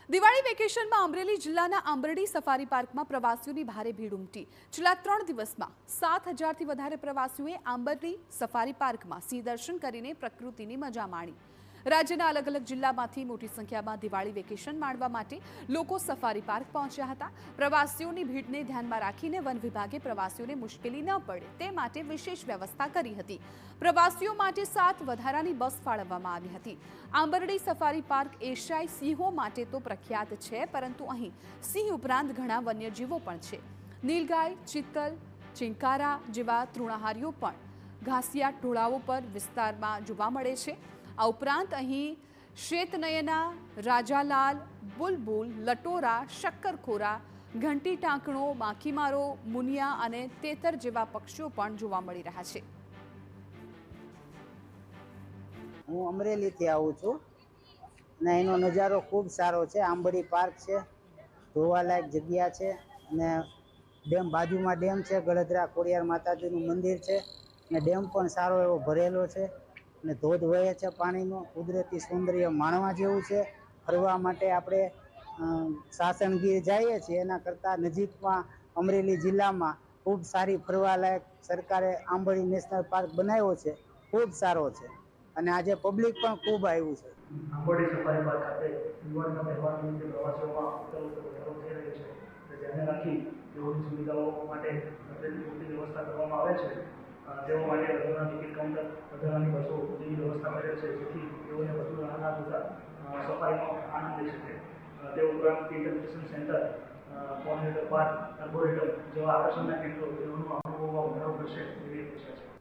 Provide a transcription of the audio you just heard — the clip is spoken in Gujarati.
દિવાળી વેકેશનમાં અમરેલી જિલ્લાના આંબરડી સફારી પાર્કમાં પ્રવાસીઓની ભારે ભીડ ઉમટી। છેલ્લા 3 દિવસમાં 7,000થી વધારે પ્રવાસીઓએ આંબરડી સફારી પાર્કમાં સિંહ દર્શન કરીને પ્રકૃતિની મજા માણી। રાજ્યના અલગ અલગ જિલ્લામાંથી મોટી સંખ્યામાં દિવાળી વેકેશન માણવા માટે લોકો સફારી પાર્ક પહોંચ્યા હતા। પ્રવાસીઓની ભીડને ધ્યાનમાં રાખીને વન વિભાગે પ્રવાસીઓને મુશ્કેલી ન પડે તે માટે વિશેષ વ્યવસ્થા કરી હતી। પ્રવાસીઓ માટે 7 વધારાની બસ ફાળવવામાં આવી હતી। આંબરડી સફારી પાર્ક એશિયાઈ સિંહો માટે તો પ્રખ્યાત છે, પરંતુ અહીં સિંહ ઉપરાંત ઘણા વન્યજીવો પણ છે। નીલગાય, ચિત્તલ, ચિંકારા જેવા તૃણાહારીઓ પણ ઘાસિયા ઢોળાવો પર વિસ્તારમાં જોવા મળે છે। આ ઉપરાંત અહીં શ્વેતનયના, રાજાલાલ, બુલબુલ, લટોરા, શક્કરખોરા, ઘંટી ટાંકણો, માખીમારો, મુનિયા અને તેતર જેવા પક્ષીઓ પણ જોવા મળી રહ્યા છે। હું અમરેલીથી આવું છું અને એનો નજારો ખૂબ સારો છે। આંબરડી પાર્ક છે, જોવાલાયક જગ્યા છે અને ડેમ બાજુમાં ડેમ છે, ગળધરા ખોડિયાર માતાજીનું મંદિર છે અને ડેમ પણ સારો એવો ભરેલો છે અને ધોધ વહે છે પાણીનો। કુદરતી સૌંદર્ય માણવા જેવું છે। ફરવા માટે આપણે સાસણગીર જઈએ છીએ એના કરતાં નજીકમાં અમરેલી જિલ્લામાં ખૂબ સારી ફરવાલાયક સરકારે આંબરડી નેશનલ પાર્ક બનાવ્યો છે, ખૂબ સારો છે અને આજે પબ્લિક પણ ખૂબ આવ્યું છે। આંબરડી સફારી પાર્ક ખાતે દિવાળીના તહેવાર નિમિત્તે પ્રવાસીઓમાં વધારો થઈ રહ્યો છે, તે ધ્યાને રાખી તેઓની સુવિધાઓ માટે પૂરતી વ્યવસ્થા કરવામાં આવે છે। તેઓ માટે વધારાના ટિકિટ કાઉન્ટર, વધારાની બસો જેવી વ્યવસ્થા કરેલ છે, જેથી તેઓને વધુ રાહત થતા સફારીનો આનંદ લઈ શકે। તે ઉપરાંત ઇન્ટરપ્રિટેશન સેન્ટર, પોલિનેટર પાર્ક, આર્બોરેટમ જેવા આકર્ષણના કેન્દ્રો તેઓનું અનુભવમાં વધારો કરશે એવી અપેક્ષા છે।